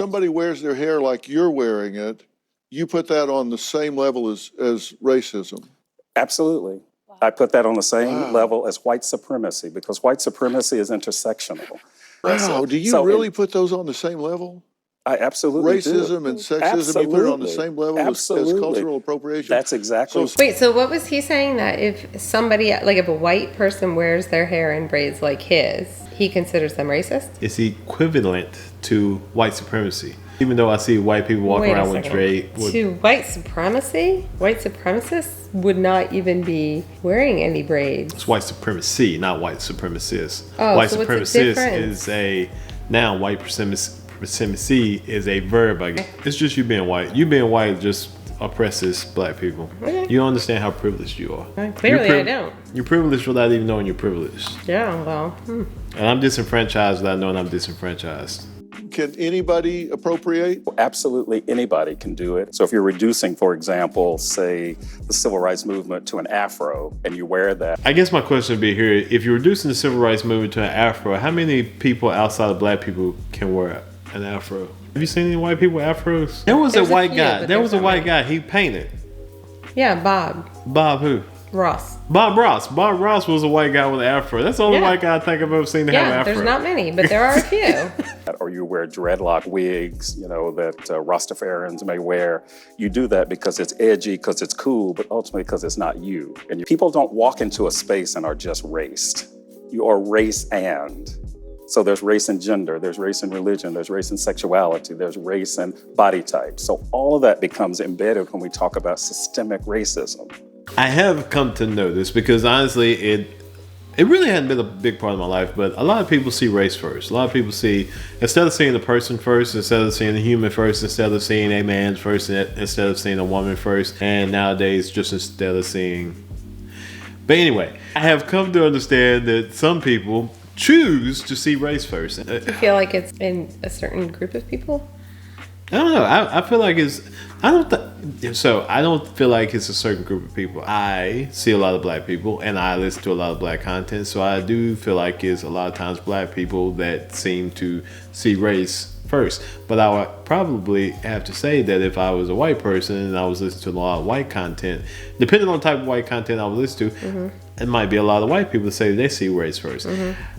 Somebody wears their hair like you're wearing it, you put that on the same level as racism. Absolutely. I put that on the same level as white supremacy, because white supremacy is intersectional. Wow, do you really put those on the same level? I absolutely Racism and sexism, you put it on the same level as cultural appropriation? That's exactly. Wait, so what was he saying? That if somebody, like if a white person wears their hair in braids like his, he considers them racist? It's equivalent to white supremacy. Even though I see white people walking around with braids. To white supremacy? White supremacists would not even be wearing any braids. It's white supremacy, not white supremacist. Oh, white so supremacist is a noun. White supremacy is a verb. I guess. It's just you being white. You being white just oppresses black people. Okay. You don't understand how privileged you are. Clearly I don't. You're privileged without even knowing you're privileged. Yeah, well. And I'm disenfranchised without knowing I'm disenfranchised. Can anybody appropriate? Absolutely anybody can do it. So if you're reducing, for example, say the civil rights movement to an afro and you wear that. I guess my question would be here, if you're reducing the civil rights movement to an afro, how many people outside of black people can wear an afro? Have you seen any white people with afros? There was a white guy. There was a white guy. He painted. Yeah, Bob. Bob who? Ross. Bob Ross. Bob Ross was a white guy with an afro. That's the only white guy I think I've ever seen to have an afro. There's not many, but there are a few. Or you wear dreadlock wigs, you know, that Rastafarians may wear. You do that because it's edgy, because it's cool, but ultimately because it's not you. And people don't walk into a space and are just raced. You are race and. So there's race and gender, there's race and religion, there's race and sexuality, there's race and body type. So all of that becomes embedded when we talk about systemic racism. I have come to know this because honestly, it really hadn't been a big part of my life, but a lot of people see race first. A lot of people see, instead of seeing the person first, instead of seeing the human first, instead of seeing a man first, instead of seeing a woman first, and nowadays just instead of seeing. But anyway, I have come to understand that some people choose to see race first. Do you feel like it's in a certain group of people? I don't know. I feel like I don't feel like it's a certain group of people. I see a lot of black people and I listen to a lot of black content. So I do feel like it's a lot of times black people that seem to see race first. But I would probably have to say that if I was a white person and I was listening to a lot of white content, depending on the type of white content I would listen to, it might be a lot of white people that say they see race first.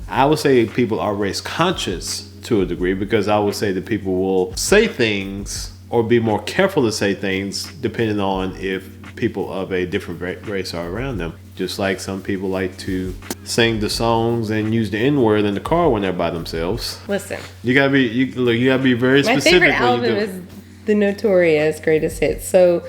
I would say people are race conscious to a degree, because I would say that people will say things or be more careful to say things depending on if people of a different race are around them. Just like some people like to sing the songs and use the N-word in the car when they're by themselves. Listen, you gotta be very specific. My favorite album is the Notorious Greatest Hits. So,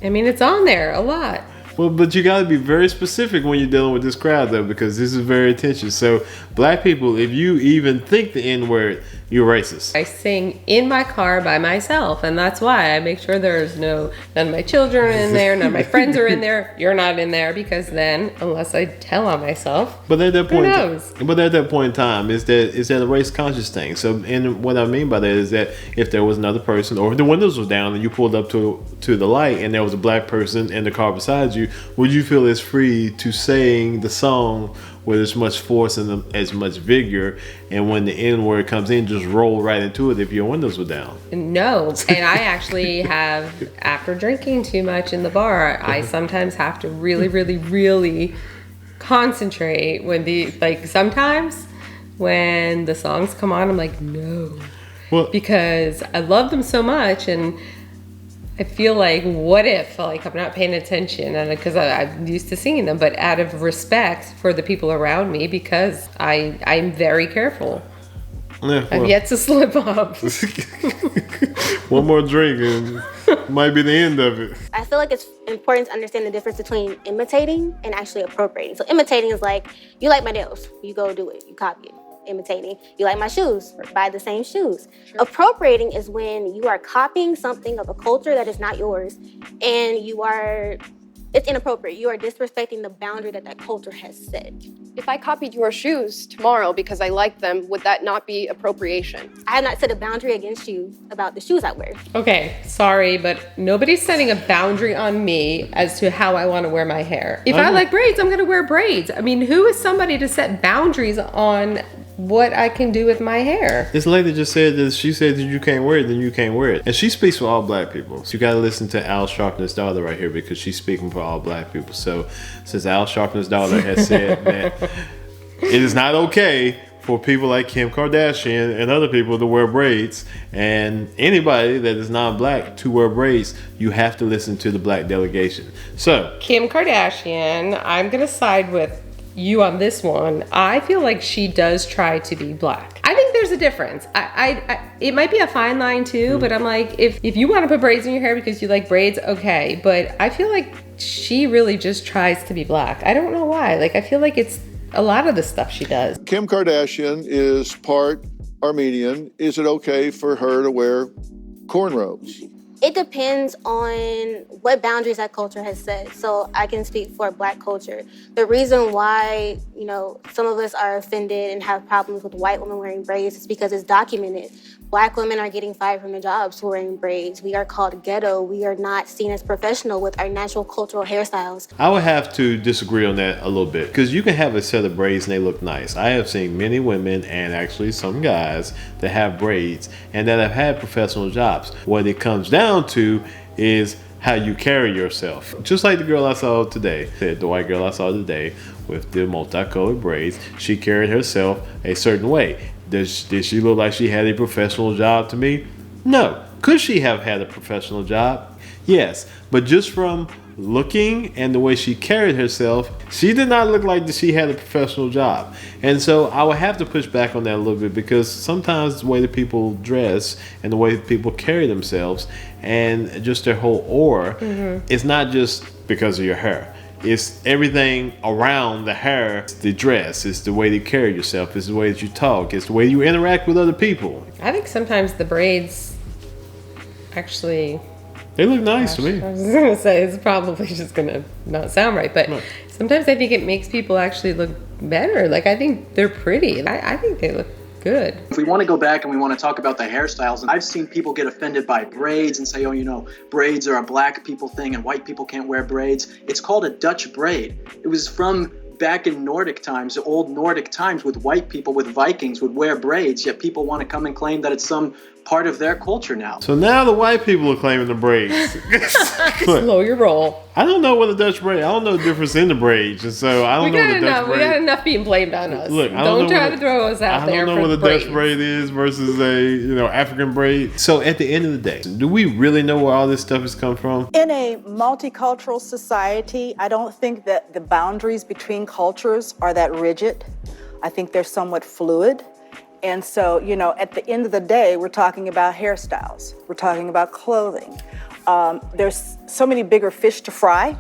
I mean, it's on there a lot. Well, but you got to be very specific when you're dealing with this crowd, though, because this is very attention. So, black people, if you even think the N-word, you're racist. I sing in my car by myself, and that's why I make sure there's none of my children are in there, none of my friends are in there. You're not in there, because then, unless I tell on myself, but at that point, who knows? But at that point in time, is that a race conscious thing? So, and what I mean by that is that if there was another person, or if the windows were down and you pulled up to the light, and there was a black person in the car beside you, would you feel as free to sing the song with as much force and as much vigor, and when the N-word comes in, just roll right into it if your windows were down? No, and I actually have, after drinking too much in the bar, I sometimes have to really, really, really concentrate sometimes when the songs come on, I'm like, no. Well, because I love them so much, and I feel like, what if, like, I'm not paying attention, and because I'm used to singing them, but out of respect for the people around me, because I'm very careful. Yeah, well, I've yet to slip up. One more drink and might be the end of it. I feel like it's important to understand the difference between imitating and actually appropriating. So imitating is like, you like my nails, you go do it, you copy it. Imitating, you like my shoes, buy the same shoes. Sure. Appropriating is when you are copying something of a culture that is not yours, and it's inappropriate. You are disrespecting the boundary that culture has set. If I copied your shoes tomorrow because I like them, would that not be appropriation? I have not set a boundary against you about the shoes I wear. Okay, sorry, but nobody's setting a boundary on me as to how I want to wear my hair. If I like braids, I'm going to wear braids. I mean, who is somebody to set boundaries on what I can do with my hair. This lady just said that she said that you can't wear it, then you can't wear it. And she speaks for all black people. So you got to listen to Al Sharpton's daughter right here because she's speaking for all black people. So since Al Sharpton's daughter has said that it is not okay for people like Kim Kardashian and other people to wear braids, and anybody that is non-black to wear braids, you have to listen to the black delegation. So Kim Kardashian, I'm going to side with you on this one. I feel like she does try to be black. I think there's a difference. It might be a fine line too, but I'm like, if you want to put braids in your hair because you like braids, okay. But I feel like she really just tries to be black. I don't know why. Like, I feel like it's a lot of the stuff she does. Kim Kardashian is part Armenian. Is it okay for her to wear cornrows? It depends on what boundaries that culture has set. So I can speak for Black culture. The reason why, some of us are offended and have problems with white women wearing braids is because it's documented. Black women are getting fired from their jobs for wearing braids. We are called ghetto. We are not seen as professional with our natural cultural hairstyles. I would have to disagree on that a little bit because you can have a set of braids and they look nice. I have seen many women and actually some guys that have braids and that have had professional jobs. What it comes down to is how you carry yourself. Just like the girl I saw today, the white girl I saw today with the multicolored braids, she carried herself a certain way. Did she look like she had a professional job to me? No. Could she have had a professional job? Yes. But just from looking and the way she carried herself, she did not look like that she had a professional job. And so I would have to push back on that a little bit because sometimes the way that people dress and the way that people carry themselves and just their whole aura, it's not just because of your hair. It's everything around the hair. It's the dress. It's the way you carry yourself. It's the way that you talk. It's the way you interact with other people. I think sometimes the braids actually... They look nice to me. I was going to say, it's probably just going to not sound right, but sometimes I think it makes people actually look better. Like, I think they're pretty. I think they look good. If we want to go back and we want to talk about the hairstyles, and I've seen people get offended by braids and say, braids are a black people thing and white people can't wear braids. It's called a Dutch braid. It was from back in Nordic times, the old Nordic times, with white people, with Vikings, would wear braids, yet people want to come and claim that it's some part of their culture now. So now the white people are claiming the braids. Slow your roll. I don't know what a Dutch braid. I don't know the difference in the braids, and so I don't know what a Dutch braid. We got enough being blamed on us. Look, don't try to throw us out there. I don't know what a Dutch braid is versus a African braid. So at the end of the day, do we really know where all this stuff has come from? In a multicultural society, I don't think that the boundaries between cultures are that rigid. I think they're somewhat fluid. And so, at the end of the day, we're talking about hairstyles. We're talking about clothing. There's so many bigger fish to fry.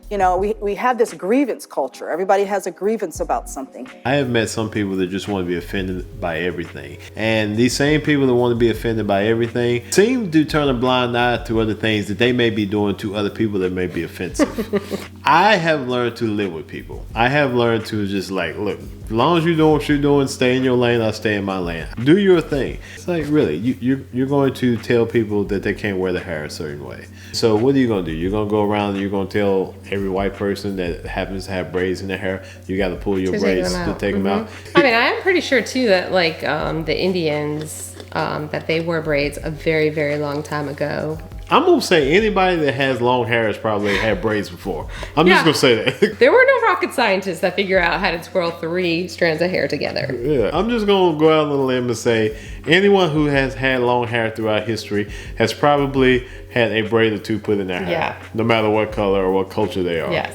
We have this grievance culture. Everybody has a grievance about something. I have met some people that just want to be offended by everything. And these same people that want to be offended by everything seem to turn a blind eye to other things that they may be doing to other people that may be offensive. I have learned to live with people. I have learned to just look, as long as you're doing what you're doing, stay in your lane, I'll stay in my lane. Do your thing. It's like, really, you're going to tell people that they can't wear their hair a certain way. So what are you going to do? You're going to go around and you're going to tell every white person that happens to have braids in their hair, you got to pull your braids to take them out. I mean, I am pretty sure too that the Indians, that they wore braids a very, very long time ago. I'm going to say anybody that has long hair has probably had braids before. I'm just going to say that. There were no rocket scientists that figure out how to twirl 3 strands of hair together. Yeah, I'm just going to go out on a limb and say anyone who has had long hair throughout history has probably had a braid or two put in their hair. Yeah. No matter what color or what culture they are. Yes.